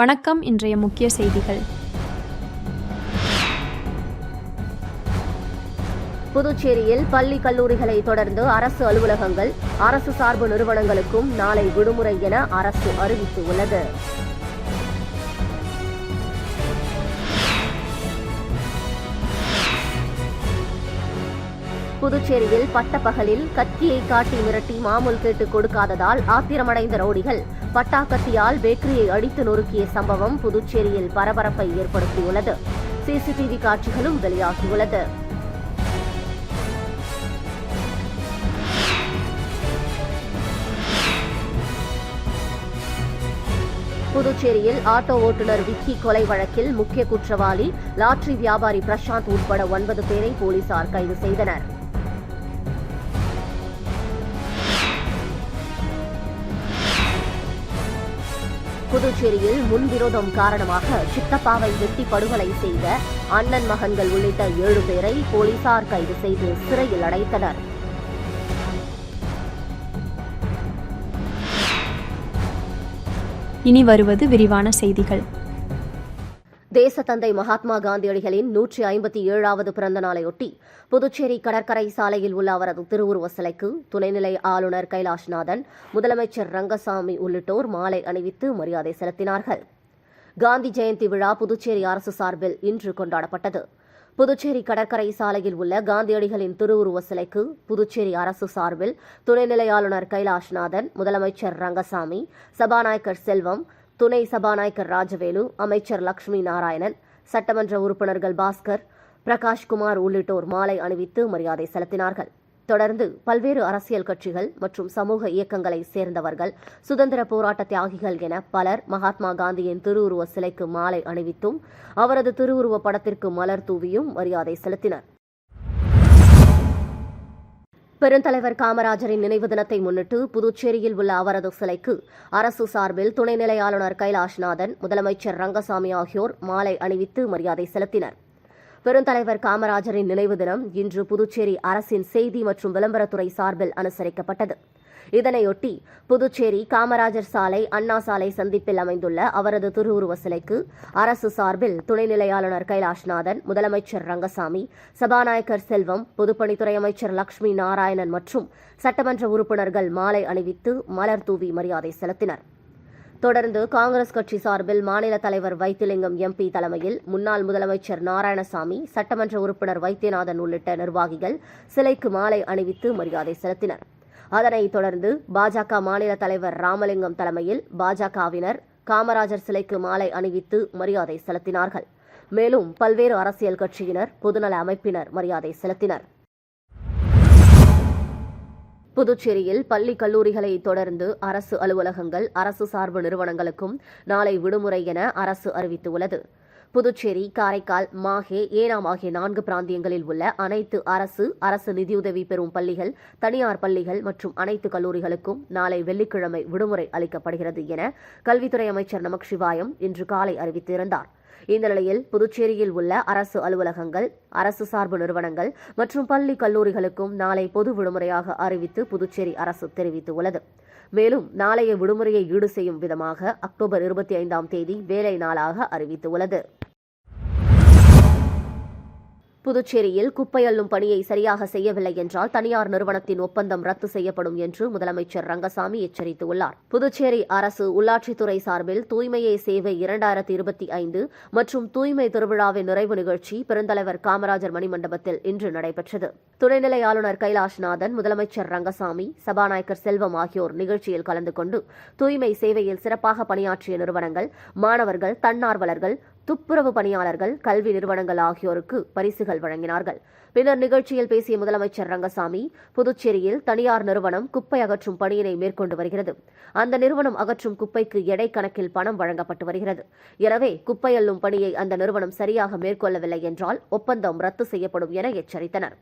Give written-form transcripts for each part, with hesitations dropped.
வணக்கம். இன்றைய முக்கிய செய்திகள். புதுச்சேரியில் பள்ளி கல்லூரிகளை தொடர்ந்து அரசு அலுவலகங்கள், அரசு சார்பு நிறுவனங்களுக்கும் நாளை விடுமுறை என அரசு அறிவித்துள்ளது. புதுச்சேரியில் பட்டப்பகலில் கத்தியை காட்டி மிரட்டி மாமூல் கேட்டு கொடுக்காததால் ஆத்திரமடைந்த ரவுடிகள் பட்டாக்கத்தியால் பேக்கரியை அடித்து நொறுக்கிய சம்பவம் புதுச்சேரியில் பரபரப்பை ஏற்படுத்தியுள்ளது. சிசிடிவி காட்சிகளும் வெளியாகியுள்ளது. புதுச்சேரியில் ஆட்டோ ஓட்டுநர் விக்கி கொலை வழக்கில் முக்கிய குற்றவாளி லாட்டரி வியாபாரி பிரசாந்த் உட்பட 9 பேரை போலீசார் கைது செய்தனர். புதுச்சேரியில் முன்விரோதம் காரணமாக சித்தப்பாவை வெட்டி படுகொலை செய்த அண்ணன் மகன்கள் உள்ளிட்ட 7 பேரை போலீசார் கைது செய்து சிறையில் அடைத்தனர். இனி வருவது விரிவான செய்திகள். தேசத்தந்தை மகாத்மா காந்தியடிகளின் 157வது பிறந்த நாளையொட்டி புதுச்சேரி கடற்கரை சாலையில் உள்ள அவரது திருவுருவ சிலைக்கு துணைநிலை ஆளுநர் கைலாஷ்நாதன், முதலமைச்சர் ரங்கசாமி உள்ளிட்டோர் மாலை அணிவித்து மரியாதை செலுத்தினார்கள். காந்தி ஜெயந்தி விழா புதுச்சேரி அரசு சார்பில் இன்று கொண்டாடப்பட்டது. புதுச்சேரி கடற்கரை சாலையில் உள்ள காந்தியடிகளின் திருவுருவ சிலைக்கு புதுச்சேரி அரசு சார்பில் துணைநிலை ஆளுநர் கைலாஷ்நாதன், முதலமைச்சர் ரங்கசாமி, சபாநாயகர் செல்வம், துணை சபாநாயகர் ராஜவேலு, அமைச்சர் லட்சுமி நாராயணன், சட்டமன்ற உறுப்பினர்கள் பாஸ்கர், பிரகாஷ்குமார் உள்ளிட்டோர் மாலை அணிவித்து மரியாதை செலுத்தினார்கள். தொடர்ந்து பல்வேறு அரசியல் கட்சிகள் மற்றும் சமூக இயக்கங்களை சேர்ந்தவர்கள், சுதந்திர போராட்ட தியாகிகள் என பலர் மகாத்மா காந்தியின் திருவுருவ சிலைக்கு மாலை அணிவித்தும் அவரது திருவுருவ படத்திற்கு மலர் தூவியும் மரியாதை செலுத்தினர். பெருந்தலைவர் காமராஜரின் நினைவு தினத்தை முன்னிட்டு புதுச்சேரியில் உள்ள அவரது சிலைக்கு அரசு சார்பில் துணைநிலை ஆளுநர் கைலாஷ்நாதன், முதலமைச்சர் ரங்கசாமி ஆகியோர் மாலை அணிவித்து மரியாதை செலுத்தினர். பெருந்தலைவர் காமராஜரின் நினைவு தினம் இன்று புதுச்சேரி அரசின் செய்தி மற்றும் விளம்பரத்துறை சார்பில் அனுசரிக்கப்பட்டது. இதனையொட்டி புதுச்சேரி காமராஜர் சாலை, அண்ணா சாலை சந்திப்பில் அமைந்துள்ள அவரது திருவுருவ சிலைக்கு அரசு சார்பில் துணைநிலை ஆளுநர் கைலாஷ்நாதன், முதலமைச்சர் ரங்கசாமி, சபாநாயகர் செல்வம், பொதுப்பணித்துறை அமைச்சர் லட்சுமி நாராயணன் மற்றும் சட்டமன்ற உறுப்பினர்கள் மாலை அணிவித்து மலர் தூவி மரியாதை செலுத்தினர். தொடர்ந்து காங்கிரஸ் கட்சி சார்பில் மாநில தலைவர் வைத்திலிங்கம் எம்பி தலைமையில் முன்னாள் முதலமைச்சர் நாராயணசாமி, சட்டமன்ற உறுப்பினர் வைத்தியநாதன் உள்ளிட்ட நிர்வாகிகள் சிலைக்கு மாலை அணிவித்து மரியாதை செலுத்தினர். அதனைத் தொடர்ந்து பாஜக மாநில தலைவர் ராமலிங்கம் தலைமையில் பாஜகவினர் காமராஜர் சிலைக்கு மாலை அணிவித்து மரியாதை செலுத்தினார்கள். மேலும் பல்வேறு அரசியல் கட்சியினர், பொதுநல அமைப்பினர் மரியாதை செலுத்தினர். புதுச்சேரியில் பள்ளி கல்லூரிகளை தொடர்ந்து அரசு அலுவலகங்கள், அரசு சார்பு நிறுவனங்களுக்கும் நாளை விடுமுறை என அரசு அறிவித்துள்ளது. புதுச்சேரி, காரைக்கால், மாஹே, ஏனாம் ஆகிய 4 பிராந்தியங்களில் உள்ள அனைத்து அரசு நிதியுதவி பெறும் பள்ளிகள், தனியார் பள்ளிகள் மற்றும் அனைத்து கல்லூரிகளுக்கும் நாளை வெள்ளிக்கிழமை விடுமுறை அளிக்கப்படுகிறது என கல்வித்துறை அமைச்சர் நமச்சிவாயம் இன்று காலை அறிவித்திருந்தார். இந்த நிலையில் புதுச்சேரியில் உள்ள அரசு அலுவலகங்கள், அரசு சார்பு நிறுவனங்கள் மற்றும் பள்ளி கல்லூரிகளுக்கும் நாளை பொது விடுமுறையாக அறிவித்து புதுச்சேரி அரசு தெரிவித்துள்ளது. மேலும் நாளைய விடுமுறையை ஈடு செய்யும் விதமாக அக்டோபர் 25ஆம் தேதி வேலை நாளாக அறிவித்துள்ளது. புதுச்சேரியில் குப்பை அள்ளும் பணியை சரியாக செய்யவில்லை என்றால் தனியார் நிறுவனத்தின் ஒப்பந்தம் ரத்து செய்யப்படும் என்று முதலமைச்சர் ரங்கசாமி எச்சரித்துள்ளார். புதுச்சேரி அரசு உள்ளாட்சித்துறை சார்பில் தூய்மையே சேவை 2025 மற்றும் தூய்மை திருவிழாவின் நிறைவு நிகழ்ச்சி பெருந்தலைவர் காமராஜர் மணிமண்டபத்தில் இன்று நடைபெற்றது. துணைநிலை ஆளுநர் கைலாஷ்நாதன், முதலமைச்சர் ரங்கசாமி, சபாநாயகர் செல்வம் ஆகியோர் நிகழ்ச்சியில் கலந்து கொண்டு தூய்மை சேவையில் சிறப்பாக பணியாற்றிய நிறுவனங்கள், மாணவர்கள், தன்னார்வலர்கள், துப்புரவு பணியாளர்கள், கல்வி நிறுவனங்கள் ஆகியோருக்கு பரிசுகள் வழங்கினார்கள். பின்னர் நிகழ்ச்சியில் பேசிய முதலமைச்சர் ரங்கசாமி, புதுச்சேரியில் தனியார் நிறுவனம் குப்பை அகற்றும் பணியினை மேற்கொண்டு வருகிறது. அந்த நிறுவனம் அகற்றும் குப்பைக்கு எடை கணக்கில் பணம் வழங்கப்பட்டு வருகிறது. எனவே குப்பை அள்ளும் பணியை அந்த நிறுவனம் சரியாக மேற்கொள்ளவில்லை என்றால் ஒப்பந்தம் ரத்து செய்யப்படும் என எச்சரித்தனர்.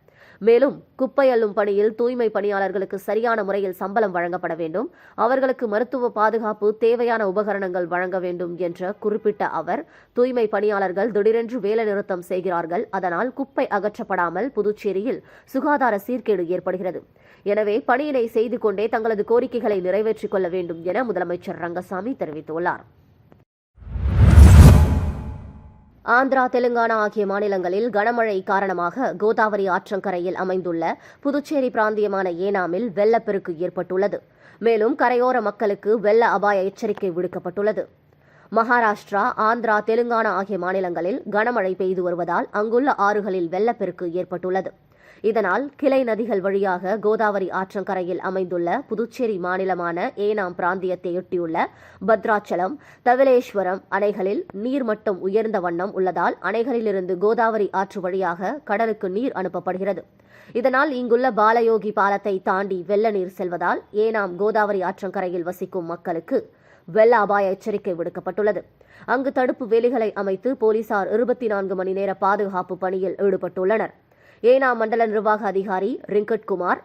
மேலும் குப்பை அள்ளும் பணியில் தூய்மை பணியாளர்களுக்கு சரியான முறையில் சம்பளம் வழங்கப்பட வேண்டும், அவர்களுக்கு மருத்துவ பாதுகாப்பு, தேவையான உபகரணங்கள் வழங்க வேண்டும் என்று குறிப்பிட்ட அவர், தூய்மை பணியாளர்கள் திடீரென்று வேலைநிறுத்தம் செய்கிறார்கள், அதனால் குப்பை அகற்றப்படாமல் புதுச்சேரியில் சுகாதார சீர்கேடு ஏற்படுகிறது. எனவே பணியினை செய்து கொண்டே தங்களது கோரிக்கைகளை நிறைவேற்றிக் கொள்ள வேண்டும் என முதலமைச்சர் ரங்கசாமி தெரிவித்துள்ளார். ஆந்திரா, தெலுங்கானா ஆகிய மாநிலங்களில் கனமழை காரணமாக கோதாவரி ஆற்றங்கரையில் அமைந்துள்ள புதுச்சேரி பிராந்தியமான ஏனாமில் வெள்ளப்பெருக்கு ஏற்பட்டுள்ளது. மேலும் கரையோர மக்களுக்கு வெள்ள அபாய எச்சரிக்கை விடுக்கப்பட்டுள்ளது. மகாராஷ்டிரா, ஆந்திரா, தெலுங்கானா ஆகிய மாநிலங்களில் கனமழை பெய்து வருவதால் அங்குள்ள ஆறுகளில் வெள்ளப்பெருக்கு ஏற்பட்டுள்ளது. இதனால் கிளை நதிகள் வழியாக கோதாவரி ஆற்றங்கரையில் அமைந்துள்ள புதுச்சேரி மாநிலமான ஏனாம் பிராந்தியத்தையொட்டியுள்ள பத்ராச்சலம், தவிலேஸ்வரம் அணைகளில் நீர்மட்டம் உயர்ந்த வண்ணம் உள்ளதால் அணைகளிலிருந்து கோதாவரி ஆற்று வழியாக கடலுக்கு நீர் அனுப்பப்படுகிறது. இதனால் இங்குள்ள பாலயோகி பாலத்தை தாண்டி வெள்ள நீர் செல்வதால் ஏனாம் கோதாவரி ஆற்றங்கரையில் வசிக்கும் மக்களுக்கு வெள்ள அபாய எச்சரிக்கை விடுக்கப்பட்டுள்ளது. அங்கு தடுப்பு வேலிகளை அமைத்து போலீசார் 24 மணி நேர பாதுகாப்பு பணியில் ஈடுபட்டுள்ளனர். ஏனாம் மண்டல நிர்வாக அதிகாரி ரிங்கட்குமார்,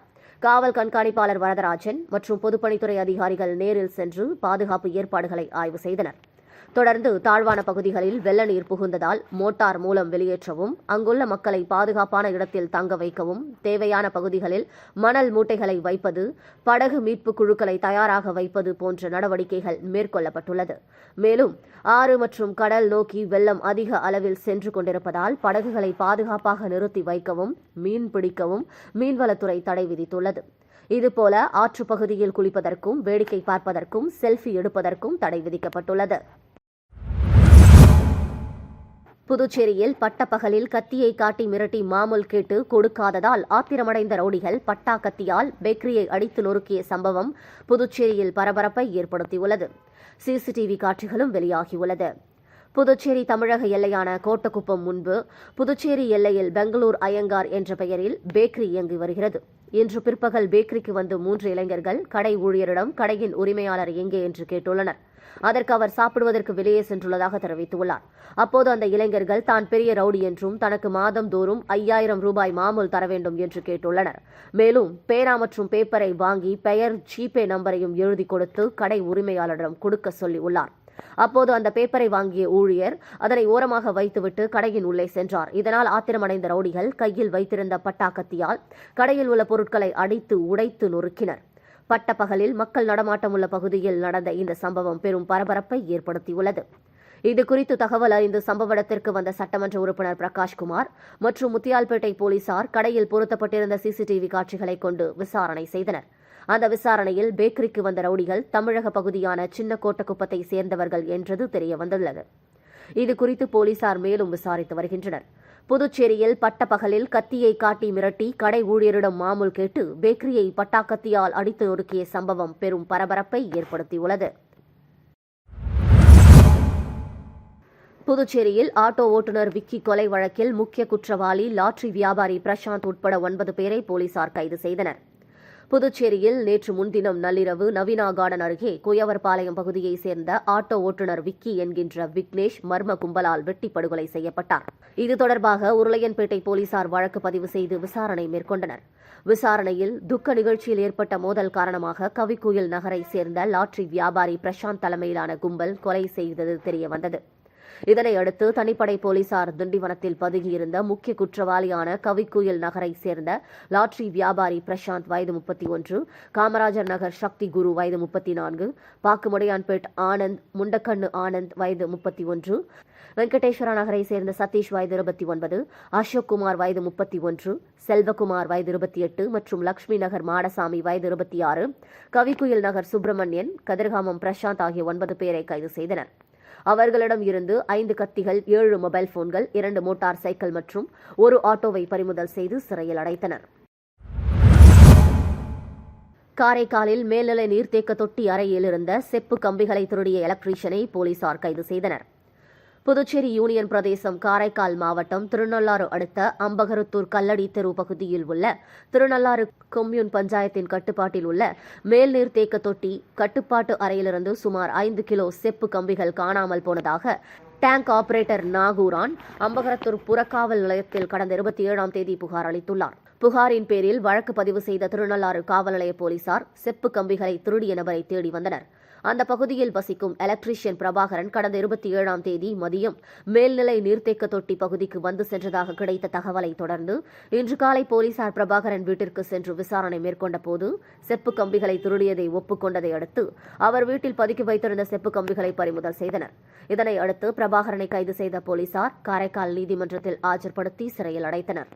காவல் கண்காணிப்பாளர் வரதராஜன் மற்றும் பொதுப்பணித்துறை அதிகாரிகள் நேரில் சென்று பாதுகாப்பு ஏற்பாடுகளை ஆய்வு செய்தனர். தொடர்ந்து தாழ்வான பகுதிகளில் வெள்ள நீர் புகுந்ததால் மோட்டார் மூலம் வெளியேற்றவும், அங்குள்ள மக்களை பாதுகாப்பான இடத்தில் தங்க வைக்கவும், தேவையான பகுதிகளில் மணல் மூட்டைகளை வைப்பது, படகு மீட்பு குழுக்களை தயாராக வைப்பது போன்ற நடவடிக்கைகள் மேற்கொள்ளப்பட்டுள்ளது. மேலும் ஆறு மற்றும் கடல் நோக்கி வெள்ளம் அதிக அளவில் சென்று கொண்டிருப்பதால் படகுகளை பாதுகாப்பாக நிறுத்தி வைக்கவும், மீன் பிடிக்கவும் மீன்வளத்துறை தடை விதித்துள்ளது. இதுபோல ஆற்றுப்பகுதியில் குளிப்பதற்கும், வேடிக்கை பார்ப்பதற்கும், செல்ஃபி எடுப்பதற்கும் தடை விதிக்கப்பட்டுள்ளது. புதுச்சேரியில் பட்டப்பகலில் கத்தியை காட்டி மிரட்டி மாமூல் கேட்டு கொடுக்காததால் ஆத்திரமடைந்த ரவுடிகள் பட்டா கத்தியால் பேக்கரியை அடித்து நொறுக்கிய சம்பவம் புதுச்சேரியில் பரபரப்பை ஏற்படுத்தியுள்ளது. சிசிடிவி காட்சிகளும் வெளியாகியுள்ளது. புதுச்சேரி தமிழக எல்லையான கோட்டக்குப்பம் முன்பு புதுச்சேரி எல்லையில் பெங்களூர் ஐயங்கார் என்ற பெயரில் பேக்கரி இயங்கி வருகிறது. இன்று பிற்பகல் பேக்கரிக்கு வந்து 3 இளைஞர்கள் கடை ஊழியரிடம் கடையின் உரிமையாளர் எங்கே என்று கேட்டுள்ளனர். அதற்கு அவர் சாப்பிடுவதற்கு வெளியே சென்றுள்ளதாக தெரிவித்துள்ளார். அப்போது அந்த இளைஞர்கள் தான் பெரிய ரவுடி என்றும் தனக்கு மாதந்தோறும் 5000 ரூபாய் மாமூல் தர வேண்டும் என்று கேட்டுள்ளனர். மேலும் பேனா மற்றும் பேப்பரை வாங்கி பெயர், ஜிபே நம்பரையும் எழுதி கொடுத்து கடை உரிமையாளரிடம் கொடுக்க சொல்லியுள்ளார். அப்போது அந்த பேப்பரை வாங்கிய ஊழியர் அதனை ஓரமாக வைத்துவிட்டு கடையின் உள்ளே சென்றார். இதனால் ஆத்திரமடைந்த ரவுடிகள் கையில் வைத்திருந்த பட்டா கத்தியால் கடையில் உள்ள பொருட்களை அடித்து உடைத்து நொறுக்கினர். பட்டப்பகலில் மக்கள் நடமாட்டம் உள்ள பகுதியில் நடந்த இந்த சம்பவம் பெரும் பரபரப்பை ஏற்படுத்தியுள்ளது. இதுகுறித்து தகவல் அறிந்து சம்பவ இடத்திற்கு வந்த சட்டமன்ற உறுப்பினர் பிரகாஷ்குமார் மற்றும் முத்தியால்பேட்டை போலீசார் கடையில் பொருத்தப்பட்டிருந்த சிசிடிவி காட்சிகளை கொண்டு விசாரணை செய்தனர். அந்த விசாரணையில் பேக்கரிக்கு வந்த ரவுடிகள் தமிழக பகுதியான சின்ன கோட்டக்குப்பத்தை சேர்ந்தவர்கள் என்றது தெரியவந்துள்ளது. இதுகுறித்து போலீசார் மேலும் விசாரித்து வருகின்றனர். புதுச்சேரியில் பட்டப்பகலில் கத்தியை காட்டி மிரட்டி கடை ஊழியரிடம் மாமூல் கேட்டு பேக்கரியை பட்டாக்கத்தியால் அடித்து நொறுக்கிய சம்பவம் பெரும் பரபரப்பை ஏற்படுத்தியுள்ளது. புதுச்சேரியில் ஆட்டோ ஓட்டுநர் விக்கி கொலை வழக்கில் முக்கிய குற்றவாளி லாட்டரி வியாபாரி பிரசாந்த் உட்பட 9 பேரை போலீசார் கைது செய்தனர். புதுச்சேரியில் நேற்று முன்தினம் நள்ளிரவு நவீனா கார்டன் அருகே குயவர்பாளையம் பகுதியைச் சேர்ந்த ஆட்டோ ஓட்டுநர் விக்கி என்கின்ற விக்னேஷ் மர்ம கும்பலால் வெட்டி படுகொலை செய்யப்பட்டார். இது தொடர்பாக உருளையன்பேட்டை போலீசார் வழக்கு பதிவு செய்து விசாரணை மேற்கொண்டனர். விசாரணையில் துக்க நிகழ்ச்சியில் ஏற்பட்ட மோதல் காரணமாக கவிக்குயில் நகரை சேர்ந்த லாட்டரி வியாபாரி பிரசாந்த் தலைமையிலான கும்பல் கொலை செய்தது தெரியவந்தது. இதனையடுத்து தனிப்படை போலீசார் திண்டிவனத்தில் பதுகியிருந்த முக்கிய குற்றவாளியான கவிக்குயில் நகரை சேர்ந்த லாட்டரி வியாபாரி பிரசாந்த் வயது 31, காமராஜர் நகர் சக்தி குரு வயது 34, பாக்குமுடையான்பேட் ஆனந்த் முண்டக்கண்ணு ஆனந்த் வயது 31, வெங்கடேஸ்வரா நகரை சேர்ந்த சதீஷ் வயது 29, அசோக் குமார் வயது 31, செல்வகுமார் வயது 28 மற்றும் லட்சுமி நகர் மாடசாமி வயது 26, கவிக்குயில் நகர் சுப்பிரமணியன், கதிர்காமம் பிரசாந்த் ஆகிய 9 பேரை கைது செய்தனர். அவர்களிடம் இருந்து 5 கத்திகள், 7 மொபைல் போன்கள், 2 மோட்டார் சைக்கிள் மற்றும் 1 ஆட்டோவை பறிமுதல் செய்து சிறையில் அடைத்தனர். காரைக்காலில் மேல்நிலை நீர்த்தேக்க தொட்டி அறையில் இருந்த செப்பு கம்பிகளை திருடிய எலக்ட்ரீஷியனை போலீசார் கைது செய்தனர். புதுச்சேரி யூனியன் பிரதேசம் காரைக்கால் மாவட்டம் திருநள்ளாறு அடுத்த அம்பகரத்தூர் கல்லடி தெரு பகுதியில் உள்ள திருநள்ளாறு கொம்யூன் பஞ்சாயத்தின் கட்டுப்பாட்டில் உள்ள மேல்நீர் தேக்க தொட்டி கட்டுப்பாட்டு அறையிலிருந்து சுமார் 5 கிலோ செப்பு கம்பிகள் காணாமல் போனதாக டேங்க் ஆபரேட்டர் நாகூரான் அம்பகரத்தூர் புறக்காவல் நிலையத்தில் கடந்த 27ஆம் தேதி புகார் அளித்துள்ளார். புகாரின் பேரில் வழக்கு பதிவு செய்த திருநள்ளாறு காவல் நிலைய போலீசார் செப்பு கம்பிகளை திருடிய நபரை தேடி வந்தனர். அந்த பகுதியில் வசிக்கும் எலக்ட்ரீஷியன் பிரபாகரன் கடந்த 27ஆம் தேதி மதியம் மேல்நிலை நீர்த்தேக்க தொட்டி பகுதிக்கு வந்து சென்றதாக கிடைத்த தகவலை தொடர்ந்து இன்று காலை போலீசார் பிரபாகரன் வீட்டிற்கு சென்று விசாரணை மேற்கொண்ட போது செப்பு கம்பிகளை திருடியதை ஒப்புக்கொண்டதை அடுத்து அவர் வீட்டில் பதுக்கி வைத்திருந்த செப்பு கம்பிகளை பறிமுதல் செய்தனர். இதனை அடுத்து பிரபாகரனை கைது செய்த போலீசார் காரைக்கால் நீதிமன்றத்தில் ஆஜர்படுத்தி சிறையில் அடைத்தனர்.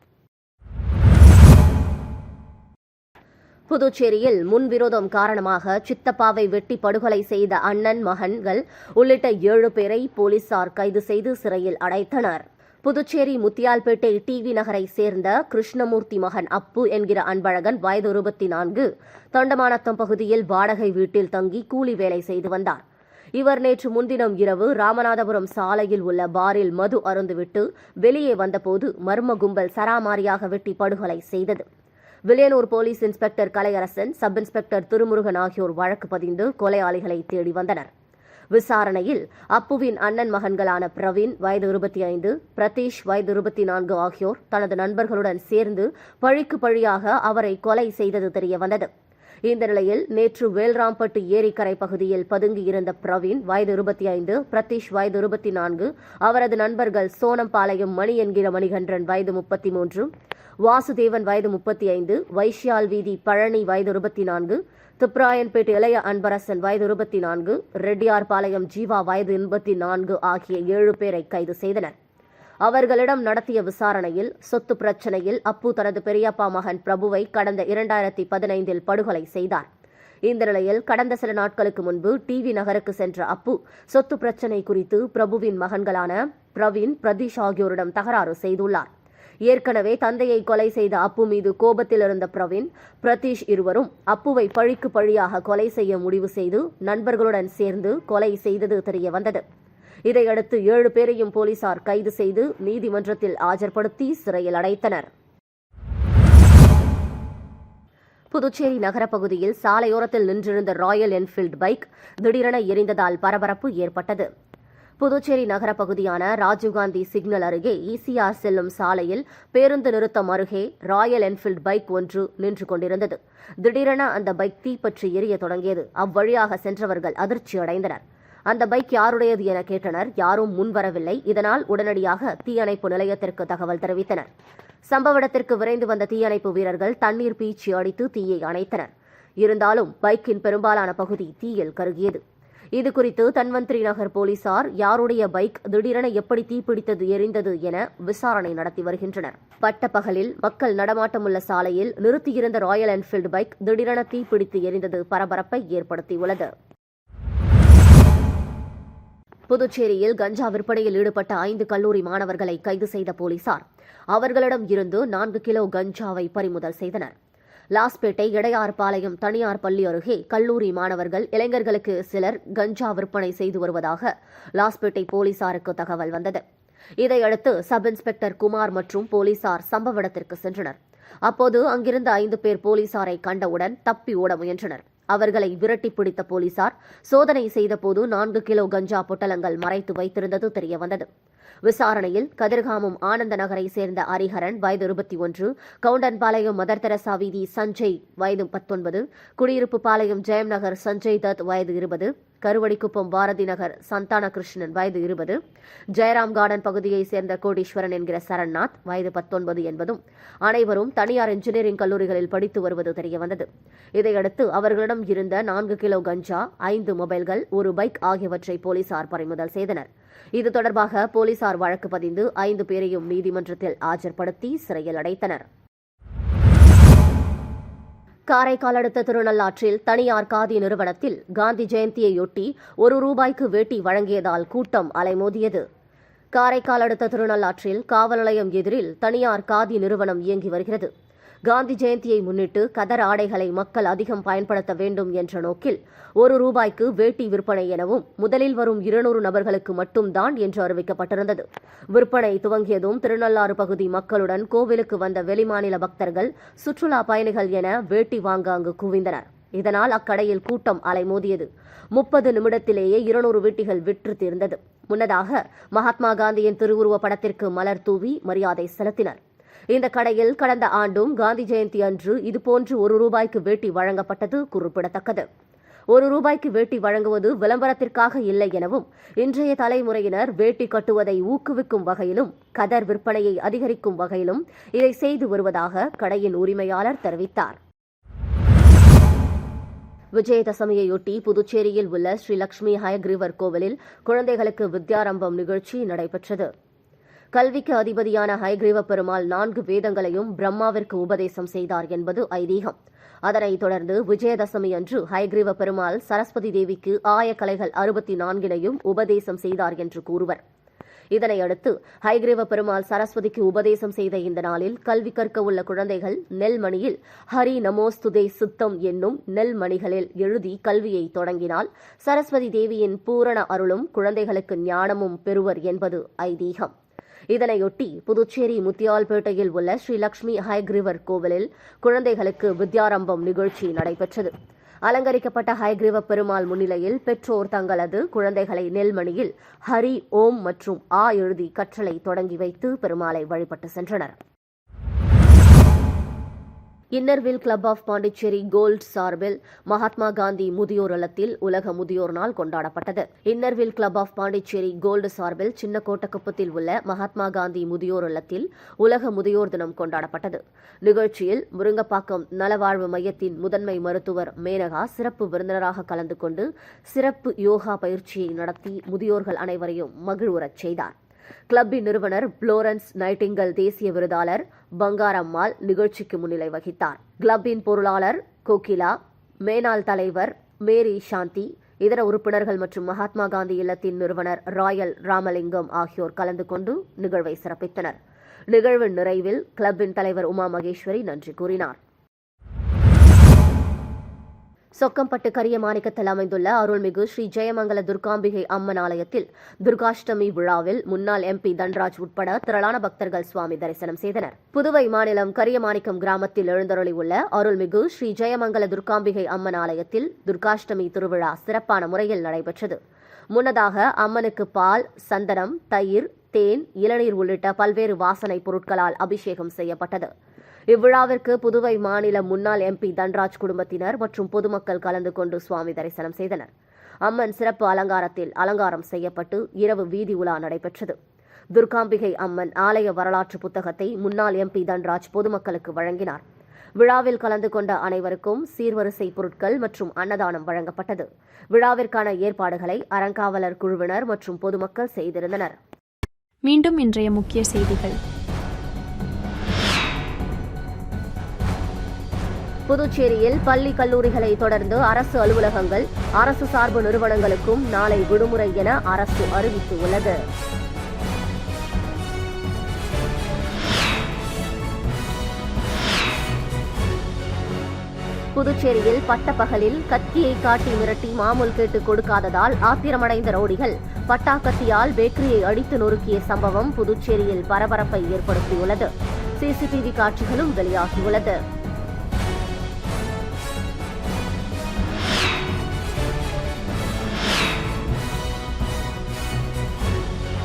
புதுச்சேரியில் முன்விரோதம் காரணமாக சித்தப்பாவை வெட்டி படுகொலை செய்த அண்ணன் மகன்கள் உள்ளிட்ட 7 பேரை போலீசார் கைது செய்து சிறையில் அடைத்தனர். புதுச்சேரி முத்தியால்பேட்டை டிவி நகரை சேர்ந்த கிருஷ்ணமூர்த்தி மகன் அப்பு என்கிற அன்பழகன் வயது 24 தொண்டமானத்தம் பகுதியில் வாடகை வீட்டில் தங்கி கூலி வேலை செய்து வந்தார். இவர் நேற்று முன்தினம் இரவு ராமநாதபுரம் சாலையில் உள்ள பாரில் மது அருந்துவிட்டு வெளியே வந்தபோது மர்ம கும்பல் சராமாரியாக வெட்டி படுகொலை செய்தது. Villianur police inspector Kalaiyarasan, sub inspector Thirumurugan ஆகியோர் வழக்கு பதிந்து கொலையாளிகளை தேடி வந்தனர். விசாரணையில் அப்புவின் அண்ணன் மகன்களான பிரவீன் வயது 25, பிரதீஷ் வயது 24 ஆகியோர் தனது நண்பர்களுடன் சேர்ந்து பழிக்கு பழியாக அவரை கொலை செய்தது தெரியவந்தது. இந்த நிலையில் நேற்று வேல்ராம்பட்டு ஏரிக்கரை பகுதியில் பதுங்கியிருந்த பிரவீன் வயது 25, பிரதீஷ் வயது 24, அவரது நண்பர்கள் சோனம்பாளையம் மணி என்கிற மணிகண்டன் வயது 33, வாசுதேவன் வயது 35, வைஷ்யால் வீதி பழனி வயது 24, திப்ராயன்பேட் இளைய அன்பரசன் வயது 24, ரெட்டியார்பாளையம் ஜீவா வயது 84 ஆகிய 7 பேரை கைது செய்தனர். அவர்களிடம் நடத்திய விசாரணையில் சொத்து பிரச்சினையில் அப்பு தனது பெரியப்பா மகன் பிரபுவை கடந்த 2015 படுகொலை செய்தார். இந்த நிலையில் கடந்த சில நாட்களுக்கு முன்பு டிவி நகருக்கு சென்ற அப்பு சொத்து பிரச்சினை குறித்து பிரபுவின் மகன்களான பிரவீன், பிரதீஷ் ஆகியோரிடம் தகராறு செய்துள்ளார். ஏற்கனவே தந்தையை கொலை செய்த அப்பு மீது கோபத்தில் இருந்த பிரவீன், பிரதீஷ் இருவரும் அப்புவை பழிக்கு பழியாக கொலை செய்ய முடிவு செய்து நண்பர்களுடன் சேர்ந்து கொலை செய்தது தெரியவந்தது. இதையடுத்து 7 பேரையும் போலீசார் கைது செய்து நீதிமன்றத்தில் ஆஜர்படுத்தி சிறையில் அடைத்தனர். புதுச்சேரி நகரப்பகுதியில் சாலையோரத்தில் நின்றிருந்த ராயல் என்ஃபீல்டு பைக் திடீரென எரிந்ததால் பரபரப்பு ஏற்பட்டது. புதுச்சேரி நகரப்பகுதியான ராஜீவ்காந்தி சிக்னல் அருகே ஈசிஆர் செல்லும் சாலையில் பேருந்து நிறுத்தம் அருகே ராயல் என்ஃபீல்டு பைக் ஒன்று நின்று கொண்டிருந்தது. திடீரென அந்த பைக் தீப்பற்றி எரிய தொடங்கியது. அவ்வழியாக சென்றவர்கள் அதிர்ச்சி அடைந்தனர். அந்த பைக் யாருடையது என கேட்டனர். யாரும் முன்வரவில்லை. இதனால் உடனடியாக தீயணைப்பு நிலையத்திற்கு தகவல் தெரிவித்தனர். சம்பவ இடத்திற்கு விரைந்து வந்த தீயணைப்பு வீரர்கள் தண்ணீர் பீச்சி அடித்து தீயை அணைத்தனர். இருந்தாலும் பைக்கின் பெரும்பாலான பகுதி தீயில் கருகியது. இதுகுறித்து தன்வந்திரி நகர் போலீசார் யாருடைய பைக் திடீரென எப்படி தீப்பிடித்தது எரிந்தது என விசாரணை நடத்தி வருகின்றனர். பட்டப்பகலில் மக்கள் நடமாட்டமுள்ள சாலையில் நிறுத்தியிருந்த ராயல் என்ஃபீல்டு பைக் திடீரென தீப்பிடித்து எரிந்தது பரபரப்பை ஏற்படுத்தியுள்ளது. புதுச்சேரியில் கஞ்சா விற்பனையில் ஈடுபட்ட 5 கல்லூரி மாணவர்களை கைது செய்த போலீசார் அவர்களிடம் இருந்து 4 கிலோ கஞ்சாவை பறிமுதல் செய்தனர். லாஸ்பேட்டை இடையார்பாளையம் தனியார் பள்ளி அருகே கல்லூரி மாணவர்கள் இளைஞர்களுக்கு சிலர் கஞ்சா விற்பனை செய்து வருவதாக லாஸ்பேட்டை போலீசாருக்கு தகவல் வந்தது. இதையடுத்து சப் இன்ஸ்பெக்டர் குமார் மற்றும் போலீசார் சம்பவ இடத்திற்கு சென்றனர். அப்போது அங்கிருந்த 5 பேர் போலீசாரை கண்டவுடன் தப்பி ஓட முயன்றனர். அவர்களை விரட்டி பிடித்த போலீசார் சோதனை செய்தபோது 4 கிலோ கஞ்சா பொட்டலங்கள் மறைத்து வைத்திருந்தது தெரியவந்தது. விசாரணையில் கதிர்காமம் ஆனந்த நகரை சேர்ந்த ஹரிஹரன் வயது 21, கவுண்டன்பாளையம் மதர் தெரசா வீதி சஞ்சய் வயது 19, குடியிருப்பு பாளையம் ஜெயம் நகர் சஞ்சய் தத் வயது 20, கருவடிக்குப்பம் பாரதி நகர் சந்தான கிருஷ்ணன் வயது 20, ஜெயராம் கார்டன் பகுதியைச் சேர்ந்த கோடீஸ்வரன் என்கிற சரண்நாத் வயது 19 என்பதும் அனைவரும் தனியார் இன்ஜினியரிங் கல்லூரிகளில் படித்து வருவது தெரியவந்தது. இதையடுத்து அவர்களிடம் இருந்த 4 கிலோ கஞ்சா, 5 மொபைல்கள், 1 பைக் ஆகியவற்றை போலீசார் பறிமுதல் செய்தனர். இது தொடர்பாக போலீசார் வழக்கு பதிந்து 5 பேரையும் நீதிமன்றத்தில் ஆஜர்படுத்தி சிறையில் அடைத்தனர். காரைக்கால் அடுத்த திருநள்ளாற்றில் தனியார் காதி நிறுவனத்தில் காந்தி ஜெயந்தியையொட்டி ₹1 வேட்டி வழங்கியதால் கூட்டம் அலைமோதியது. காரைக்கால் அடுத்த திருநள்ளாற்றில் காவல் நிலையம் எதிரில் தனியார் காதி நிறுவனம் இயங்கி வருகிறது. காந்தி ஜெயந்தியை முன்னிட்டு கதர் ஆடைகளை மக்கள் அதிகம் பயன்படுத்த வேண்டும் என்ற நோக்கில் ₹1 வேட்டி விற்பனை எனவும் முதலில் வரும் 200 நபர்களுக்கு மட்டும்தான் என்று அறிவிக்கப்பட்டிருந்தது. விற்பனை துவங்கியதும் திருநள்ளாறு பகுதி மக்களுடன் கோவிலுக்கு வந்த வெளிமாநில பக்தர்கள், சுற்றுலா பயணிகள் என வேட்டி வாங்க அங்கு குவிந்தனர். இதனால் அக்கடையில் கூட்டம் அலைமோதியது. 30 நிமிடத்திலேயே 200 வேட்டிகள் விற்று தீர்ந்தது. முன்னதாக மகாத்மா காந்தியின் திருவுருவ படத்திற்கு மலர் தூவி மரியாதை செலுத்தினர். இந்த கடையில் கடந்த ஆண்டும் காந்தி ஜெயந்தி அன்று இதுபோன்று ₹1 வேட்டி வழங்கப்பட்டது குறிப்பிடத்தக்கது. ரூபாய்க்கு வேட்டி வழங்குவது விளம்பரத்திற்காக இல்லை எனவும், இன்றைய தலைமுறையினர் வேட்டி கட்டுவதை ஊக்குவிக்கும் வகையிலும் கதர் விற்பனையை அதிகரிக்கும் வகையிலும் இதை செய்து வருவதாக கடையின் உரிமையாளர் தெரிவித்தார். விஜயதசமியையொட்டி புதுச்சேரியில் உள்ள ஸ்ரீ லட்சுமி ஹயக்ரீவர் கோவிலில் குழந்தைகளுக்கு வித்யாரம்பம் நிகழ்ச்சி நடைபெற்றது. கல்விக்கு அதிபதியான ஹயக்ரீவ பெருமாள் 4 வேதங்களையும் பிரம்மாவிற்கு உபதேசம் செய்தார் என்பது ஐதீகம். அதனைத் தொடர்ந்து விஜயதசமி அன்று ஹயக்ரீவ பெருமாள் சரஸ்வதி தேவிக்கு ஆயக்கலைகள் 64னையும் உபதேசம் செய்தார் என்று கூறுவர். இதனையடுத்து ஹயக்ரீவ பெருமாள் சரஸ்வதிக்கு உபதேசம் செய்த இந்த நாளில் கல்வி கற்க உள்ள குழந்தைகள் நெல்மணியில் ஹரி நமோஸ்துதே சித்தம் என்னும் நெல்மணிகளில் எழுதி கல்வியை தொடங்கினால் சரஸ்வதி தேவியின் பூரண அருளும் குழந்தைகளுக்கு ஞானமும் பெறுவர் என்பது ஐதீகம். இதனையொட்டி புதுச்சேரி முத்தியால்பேட்டையில் உள்ள ஸ்ரீ லட்சுமி ஹயக்ரீவர் கோவிலில் குழந்தைகளுக்கு வித்யாரம்பம் நிகழ்ச்சி நடைபெற்றது. அலங்கரிக்கப்பட்ட ஹயக்ரீவ பெருமாள் முன்னிலையில் பெற்றோர் தங்களது குழந்தைகளை நெல்மணியில் ஹரி, ஓம் மற்றும் ஆ எழுதி கற்றலை தொடங்கி வைத்து பெருமாளை வழிபட்டு சென்றனர். Inner Wheel Club of Pondicherry Gold சார்பில் மகாத்மா காந்தி முதியோர் இல்லத்தில் உலக முதியோர் நாள் கொண்டாடப்பட்டது. Inner Wheel Club of Pondicherry Gold சார்பில் சின்ன கோட்டக்குப்பத்தில் உள்ள மகாத்மா காந்தி முதியோர் இல்லத்தில் உலக முதியோர் தினம் கொண்டாடப்பட்டது. நிகழ்ச்சியில் முருங்கப்பாக்கம் நலவாழ்வு மையத்தின் முதன்மை மருத்துவர் மேனகா சிறப்பு விருந்தினராக கலந்து கொண்டு சிறப்பு யோகா பயிற்சியை நடத்தி முதியோர்கள் அனைவரையும் மகிழ்வுறச் செய்தார். கிளப்பின் நிறுவனர் புளோரன்ஸ் நைட்டிங்கல் தேசிய விருதாளர் பங்காரம்மாள் நிகழ்ச்சிக்கு முன்னிலை வகித்தார். கிளப்பின் பொருளாளர் கோகிலா, மேனாள் தலைவர் மேரி சாந்தி, இதர உறுப்பினர்கள் மற்றும் மகாத்மா காந்தி இல்லத்தின் நிறுவனர் ராயல் ராமலிங்கம் ஆகியோர் கலந்து கொண்டு நிகழ்வை சிறப்பித்தனர். நிகழ்வின் நிறைவில் கிளப்பின் தலைவர் உமா மகேஸ்வரி நன்றி கூறினார். சொக்கம்பட்டு கரியமாணிக்கத்தில் அமைந்துள்ள அருள்மிகு ஸ்ரீ ஜெயமங்கல துர்காம்பிகை அம்மன் ஆலயத்தில் துர்காஷ்டமி விழாவில் முன்னாள் MP தன்ராஜ் உட்பட திரளான பக்தர்கள் சுவாமி தரிசனம் செய்தனர். புதுவை மாநிலம் கரியமாணிக்கம் கிராமத்தில் எழுந்தருளியுள்ள அருள்மிகு ஸ்ரீ ஜெயமங்கல துர்காம்பிகை அம்மன் ஆலயத்தில் துர்காஷ்டமி திருவிழா சிறப்பான முறையில் நடைபெற்றது. முன்னதாக அம்மனுக்கு பால், சந்தனம், தயிர், தேன், இளநீர் உள்ளிட்ட பல்வேறு வாசனை பொருட்களால் அபிஷேகம் செய்யப்பட்டது. இவ்விழாவிற்கு புதுவை மாநில முன்னாள் MP தன்ராஜ் குடும்பத்தினர் மற்றும் பொதுமக்கள் கலந்து கொண்டு சுவாமி தரிசனம் செய்தனர். அம்மன் சிறப்பு அலங்காரத்தில் அலங்காரம் செய்யப்பட்டு இரவு வீதி உலா நடைபெற்றது. துர்காம்பிகை அம்மன் ஆலய வரலாற்று புத்தகத்தை முன்னாள் MP தன்ராஜ் பொதுமக்களுக்கு வழங்கினார். விழாவில் கலந்து கொண்ட அனைவருக்கும் சீர்வரிசை பொருட்கள் மற்றும் அன்னதானம் வழங்கப்பட்டது. விழாவிற்கான ஏற்பாடுகளை அறங்காவலர் குழுவினர் மற்றும் பொதுமக்கள் செய்திருந்தனர். மீண்டும் இன்றைய முக்கிய செய்திகள். புதுச்சேரியில் பள்ளி கல்லூரிகளை தொடர்ந்து அரசு அலுவலகங்கள், அரசு சார்பு நிறுவனங்களுக்கும் நாளை விடுமுறை என அரசு அறிவித்துள்ளது. புதுச்சேரியில் பட்டப்பகலில் கத்தியை காட்டி மிரட்டி மாமூல் கேட்டு கொடுக்காததால் ஆத்திரமடைந்த ரவுடிகள் பட்டாக்கத்தியால் பேக்கரியை அடித்து நொறுக்கிய சம்பவம் புதுச்சேரியில் பரபரப்பை ஏற்படுத்தியுள்ளது. CCTV காட்சிகளும் வெளியாகியுள்ளது.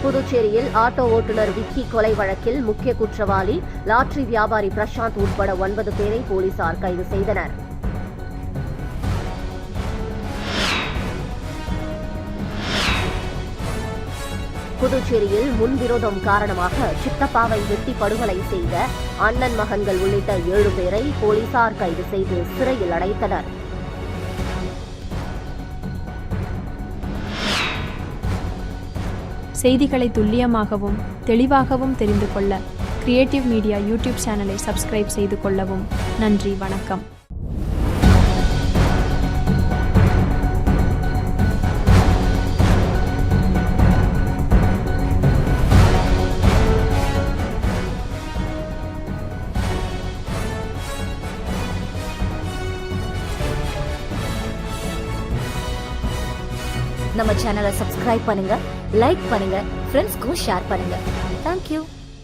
புதுச்சேரியில் ஆட்டோ ஓட்டுநர் விக்கி கொலை வழக்கில் முக்கிய குற்றவாளி லாட்டரி வியாபாரி பிரசாந்த் உட்பட 9 பேரை போலீசார் கைது செய்தனர். புதுச்சேரியில் முன்விரோதம் காரணமாக சித்தப்பாவை வெட்டி படுகொலை செய்த அண்ணன் மகன்கள் உள்ளிட்ட 7 பேரை போலீசார் கைது செய்து சிறையில் அடைத்தனர். செய்திகளை துல்லியமாகவும் தெளிவாகவும் தெரிந்து கொள்ள கிரியேட்டிவ் மீடியா யூடியூப் சேனலை சப்ஸ்கிரைப் செய்து கொள்ளவும். நன்றி, வணக்கம். நம்ம சேனலை சப்ஸ்கிரைப் பண்ணுங்க, லைக் பண்ணுங்க, ஃப்ரெண்ட்ஸ்க்கும் ஷேர் பண்ணுங்க. தேங்க்யூ.